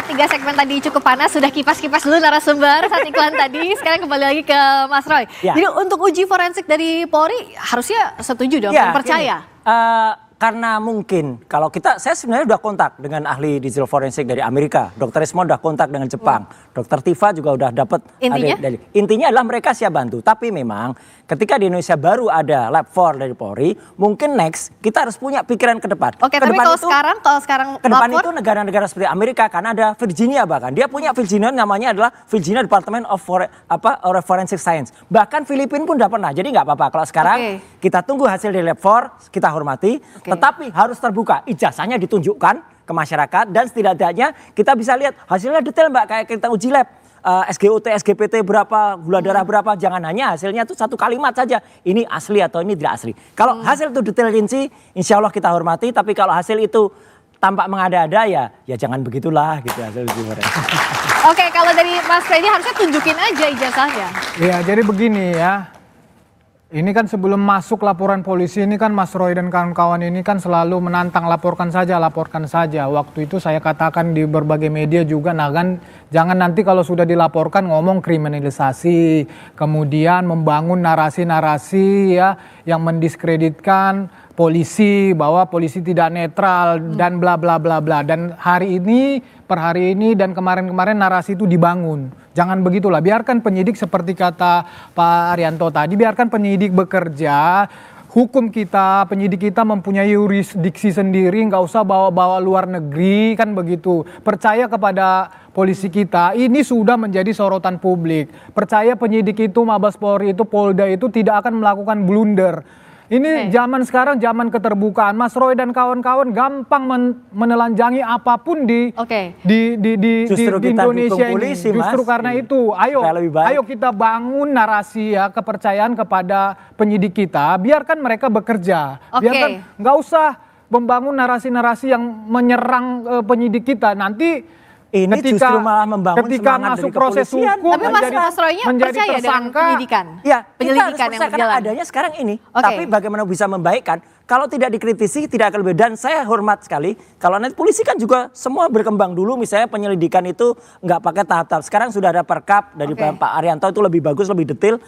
3 segmen tadi cukup panas, sudah kipas-kipas dulu narasumber saat iklan tadi. Sekarang kembali lagi ke Mas Roy. Ya. Jadi untuk uji forensik dari Polri harusnya setuju dong, Ya, percaya. Karena mungkin kalau saya sebenarnya udah kontak dengan ahli digital forensik dari Amerika, Dr. Ismo udah kontak dengan Jepang, Dr. Tifa juga udah dapat. Intinya adalah mereka siap bantu. Tapi memang ketika di Indonesia baru ada lab 4 dari Polri, mungkin next kita harus punya pikiran ke depan. Oke, tapi kalau sekarang ke depan lapor, itu negara-negara seperti Amerika, karena ada Virginia, bahkan dia punya Virginia, namanya adalah Virginia Department of Forensic Science. Bahkan Filipina pun udah pernah. Jadi nggak apa-apa kalau sekarang kita tunggu hasil dari lab 4, kita hormati. Tetapi harus terbuka, ijazahnya ditunjukkan ke masyarakat dan setidaknya kita bisa lihat hasilnya detail, Mbak, kayak kita uji lab. SGOT, SGPT berapa, gula darah berapa, jangan hanya hasilnya itu satu kalimat saja, ini asli atau ini tidak asli. Kalau hasil itu detail rinci, insya Allah kita hormati, tapi kalau hasil itu tampak mengada-ada ya jangan begitulah gitu hasil uji forensik. Oke, kalau dari Mas Freddy harusnya tunjukin aja ijazahnya. Iya, jadi begini ya. Ini kan sebelum masuk laporan polisi ini kan Mas Roy dan kawan-kawan ini kan selalu menantang laporkan saja. Waktu itu saya katakan di berbagai media juga, nah kan jangan nanti kalau sudah dilaporkan ngomong kriminalisasi, kemudian membangun narasi-narasi ya yang mendiskreditkan polisi, bahwa polisi tidak netral dan bla bla bla bla. Dan per hari ini dan kemarin-kemarin narasi itu dibangun. Jangan begitulah, biarkan penyidik seperti kata Pak Arianto tadi, biarkan penyidik bekerja. Hukum kita, penyidik kita mempunyai yurisdiksi sendiri, nggak usah bawa-bawa luar negeri, kan begitu. Percaya kepada polisi kita, ini sudah menjadi sorotan publik. Percaya penyidik itu, Mabes Polri itu, Polda itu tidak akan melakukan blunder. Ini zaman sekarang, zaman keterbukaan. Mas Roy dan kawan-kawan gampang menelanjangi apapun di Indonesia ini. Justru karena itu, ayo kita bangun narasi ya, kepercayaan kepada penyidik kita. Biarkan mereka bekerja. Biarkan, nggak usah membangun narasi-narasi yang menyerang penyidik kita. Nanti ini justru malah membangun ketika masuk proses hukum, tapi Mas Roy-nya percaya dengan penyidikan? Ya, penyelidikan yang berjalan. Adanya sekarang ini. Tapi bagaimana bisa membaikkan? Kalau tidak dikritisi tidak akan lebih. Dan saya hormat sekali, kalau nanti polisi kan juga semua berkembang dulu. Misalnya penyelidikan itu nggak pakai tahap-tahap. Sekarang sudah ada perkap dari Pak Arianto, itu lebih bagus, lebih detail.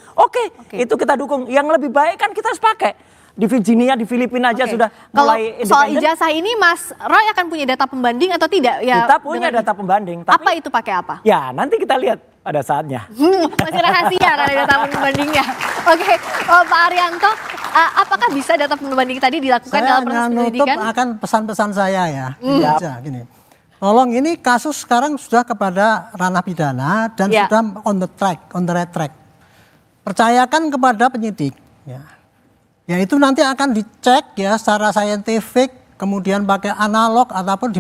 Itu kita dukung. Yang lebih baik kan kita harus pakai. Di Virginia, di Filipina aja sudah mulai independen. Soal ijazah ini Mas Roy akan punya data pembanding atau tidak? Ya, kita punya data pembanding. Tapi, apa itu pakai apa? Ya nanti kita lihat pada saatnya. Masih rahasia ada data pembandingnya. Oke, Pak Arianto, apakah bisa data pembanding tadi dilakukan dalam proses penyelidikan? Saya akan pesan-pesan saya ya. Gini. Tolong, ini kasus sekarang sudah kepada ranah pidana dan sudah on the right track. Percayakan kepada penyidik. Ya itu nanti akan dicek ya secara saintifik, kemudian pakai analog ataupun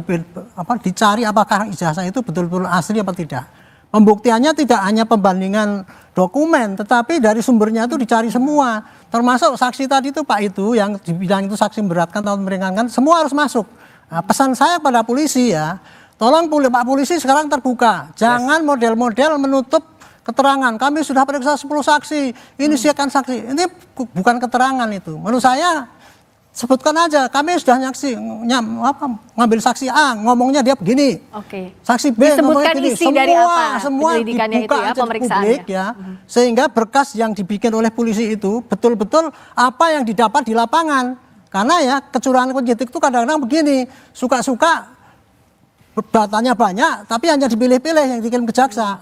dicari apakah ijazah itu betul-betul asli apa tidak. Pembuktiannya tidak hanya pembandingan dokumen, tetapi dari sumbernya itu dicari semua. Termasuk saksi tadi itu Pak itu yang dibilang itu saksi memberatkan atau meringankan, semua harus masuk. Nah, pesan saya pada polisi ya, tolong Pak polisi sekarang terbuka. Jangan model-model menutup keterangan. Kami sudah periksa 10 saksi, ini siapkan saksi. Ini bukan keterangan itu. Menurut saya sebutkan aja, kami sudah ngambil saksi A, ngomongnya dia begini. Saksi B ngomongnya begini. Semua dibuka aja ke publik ya. Sehingga berkas yang dibikin oleh polisi itu betul-betul apa yang didapat di lapangan. Karena ya kecurangan penyidik itu kadang-kadang begini, suka-suka datanya banyak, tapi hanya dipilih-pilih yang dikirim ke jaksa.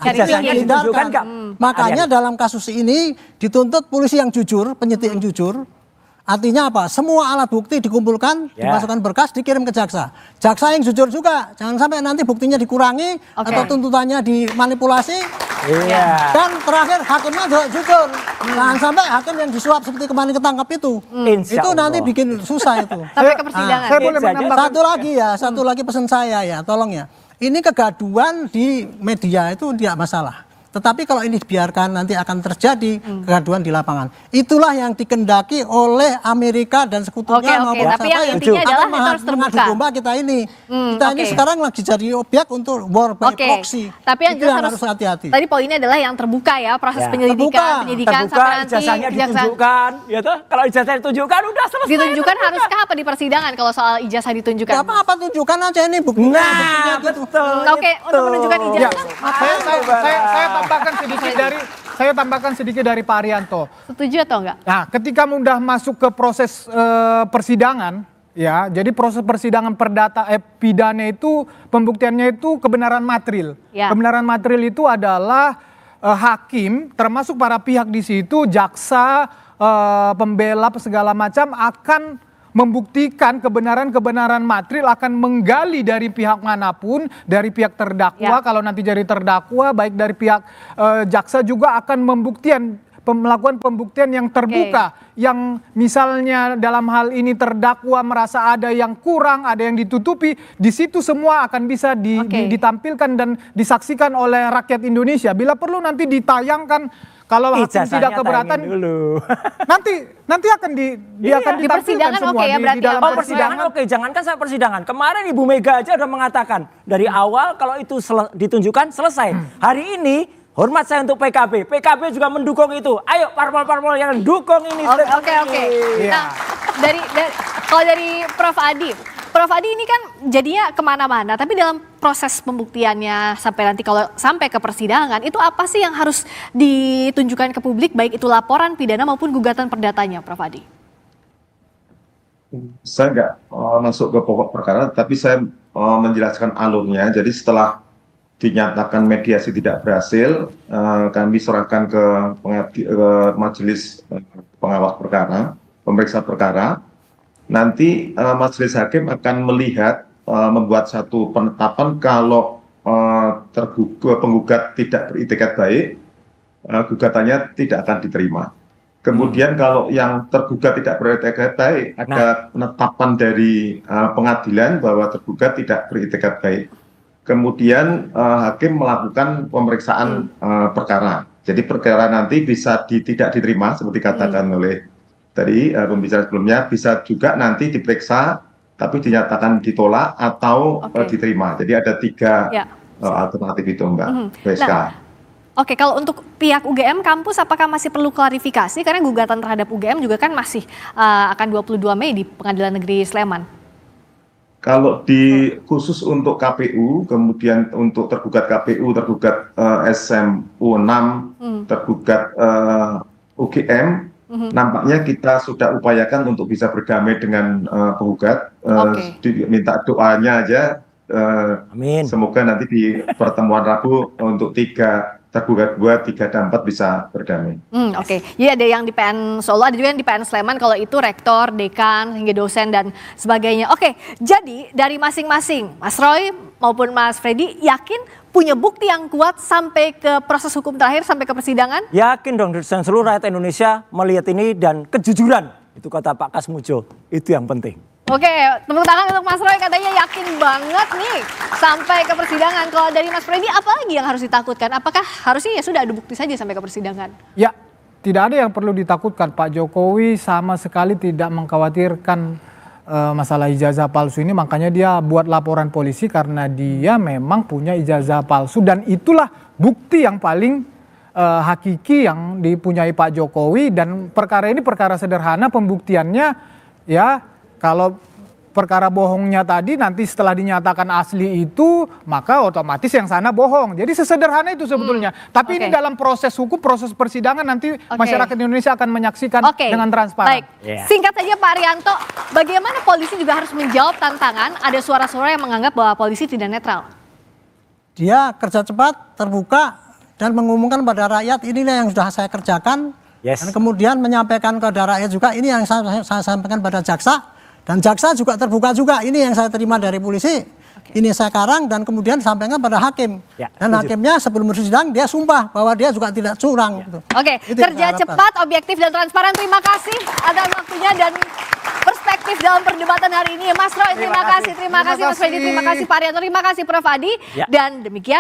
Makanya dalam kasus ini dituntut polisi yang jujur, penyidik yang jujur. Artinya apa? Semua alat bukti dikumpulkan, dimasukkan berkas, dikirim ke jaksa. Jaksa yang jujur juga, jangan sampai nanti buktinya dikurangi atau tuntutannya dimanipulasi. Dan terakhir hakimnya juga jujur. Jangan sampai hakim yang disuap seperti kemarin ketangkap itu. Itu nanti bikin susah itu. Sampai ke persidangan. Saya boleh menambahkan satu lagi pesan saya ya, tolong ya. Ini kegaduhan di media itu tidak masalah. Tetapi kalau ini dibiarkan nanti akan terjadi kegaduhan di lapangan. Itulah yang dikendaki oleh Amerika dan sekutunya maupun tapi yang intinya adalah itu harus terbuka. mengadu domba kita ini. Kita ini sekarang lagi jadi objek untuk war by proxy. Tapi yang itu jelas harus hati-hati. Tadi poinnya adalah yang terbuka ya, proses penyidikan terbuka, sampai nanti ijazahnya ditunjukkan, ya toh? Kalau ijazah ditunjukkan udah selesai. Ditunjukkan haruskah apa di persidangan kalau soal ijazah ditunjukkan? Gak apa-apa, tunjukkan aja ini buktinya. Nah, gitu. betul. Oke, untuk menunjukkan Ya, ijazah. saya tambahkan sedikit dari Pak Arianto. Setuju atau enggak? Nah, ketika mudah masuk ke proses persidangan, ya, jadi proses persidangan pidana itu pembuktiannya itu kebenaran material. Ya. Kebenaran material itu adalah hakim, termasuk para pihak di situ, jaksa, pembela, segala macam akan membuktikan kebenaran material, akan menggali dari pihak manapun, dari pihak terdakwa, kalau nanti jadi terdakwa, baik dari pihak jaksa juga akan melakukan pembuktian yang terbuka, yang misalnya dalam hal ini terdakwa merasa ada yang kurang, ada yang ditutupi, di situ semua akan bisa ditampilkan dan disaksikan oleh rakyat Indonesia. Bila perlu nanti ditayangkan. Kalau hakim tidak keberatan, nanti akan ditampilkan semua di dalam persidangan. Oke, jangankan sampai persidangan. Kemarin Ibu Mega aja udah mengatakan dari awal kalau itu ditunjukkan selesai. Hari ini hormat saya untuk PKB. PKB juga mendukung itu. Ayo parpol-parpol yang dukung ini. Oke. Nah, kalau dari Prof Adi ini kan jadinya kemana-mana, tapi dalam proses pembuktiannya sampai ke persidangan, itu apa sih yang harus ditunjukkan ke publik, baik itu laporan pidana maupun gugatan perdatanya, Prof Adi? Saya nggak masuk ke pokok perkara, tapi saya menjelaskan alurnya. Jadi setelah dinyatakan mediasi tidak berhasil, kami serahkan ke majelis pengawas perkara, pemeriksa perkara. Nanti majelis hakim akan melihat membuat satu penetapan kalau penggugat tidak beritikat baik, gugatannya tidak akan diterima. Kemudian kalau yang tergugat tidak beritikat baik, ada penetapan dari pengadilan bahwa tergugat tidak beritikat baik. Kemudian hakim melakukan pemeriksaan perkara. Jadi perkara nanti bisa tidak diterima seperti katakan oleh tadi pembicara sebelumnya, bisa juga nanti diperiksa tapi dinyatakan ditolak atau diterima. Jadi ada 3 alternatif itu, Mbak Veska. Oke, kalau untuk pihak UGM kampus apakah masih perlu klarifikasi? Karena gugatan terhadap UGM juga kan masih akan 22 Mei di Pengadilan Negeri Sleman. Kalau khusus untuk KPU, kemudian untuk tergugat KPU, tergugat SMU 6, tergugat UGM, nampaknya kita sudah upayakan untuk bisa berdamai dengan penggugat. Minta doanya aja. Amin. Semoga nanti di pertemuan Rabu untuk 3 tergugat 2, 3 dan 4 bisa berdamai. Jadi ada yang di PN Solo, ada juga yang di PN Sleman, kalau itu rektor, dekan, hingga dosen dan sebagainya. Oke, jadi dari masing-masing, Mas Roy maupun Mas Freddy yakin punya bukti yang kuat sampai ke proses hukum terakhir, sampai ke persidangan? Yakin dong, dan seluruh rakyat Indonesia melihat ini dan kejujuran. Itu kata Pak Kasmujo, itu yang penting. Oke, tepuk tangan untuk Mas Roy, katanya yakin banget nih sampai ke persidangan. Kalau dari Mas Freddy, apa lagi yang harus ditakutkan? Apakah harusnya ya sudah ada bukti saja sampai ke persidangan? Ya, tidak ada yang perlu ditakutkan. Pak Jokowi sama sekali tidak mengkhawatirkan masalah ijazah palsu ini. Makanya dia buat laporan polisi karena dia memang punya ijazah palsu. Dan itulah bukti yang paling hakiki yang dipunyai Pak Jokowi. Dan perkara ini perkara sederhana pembuktiannya ya. Kalau perkara bohongnya tadi nanti setelah dinyatakan asli itu, maka otomatis yang sana bohong. Jadi sesederhana itu sebetulnya. Tapi ini dalam proses hukum, proses persidangan nanti masyarakat Indonesia akan menyaksikan dengan transparan. Baik, singkat saja Pak Arianto, bagaimana polisi juga harus menjawab tantangan? Ada suara-suara yang menganggap bahwa polisi tidak netral. Dia kerja cepat, terbuka, dan mengumumkan pada rakyat inilah yang sudah saya kerjakan. Dan kemudian menyampaikan kepada rakyat juga ini yang saya sampaikan pada jaksa. Dan jaksa juga terbuka juga, ini yang saya terima dari polisi, ini saya karang dan kemudian sampaikan pada hakim. Dan hakimnya sebelum bersidang dia sumpah bahwa dia juga tidak curang. Kerja cepat, objektif dan transparan. Terima kasih atas waktunya dan perspektif dalam perdebatan hari ini. Mas Roy, terima kasih Mas Freddy, terima kasih Pak Arianto, terima kasih Prof Adi. Dan demikian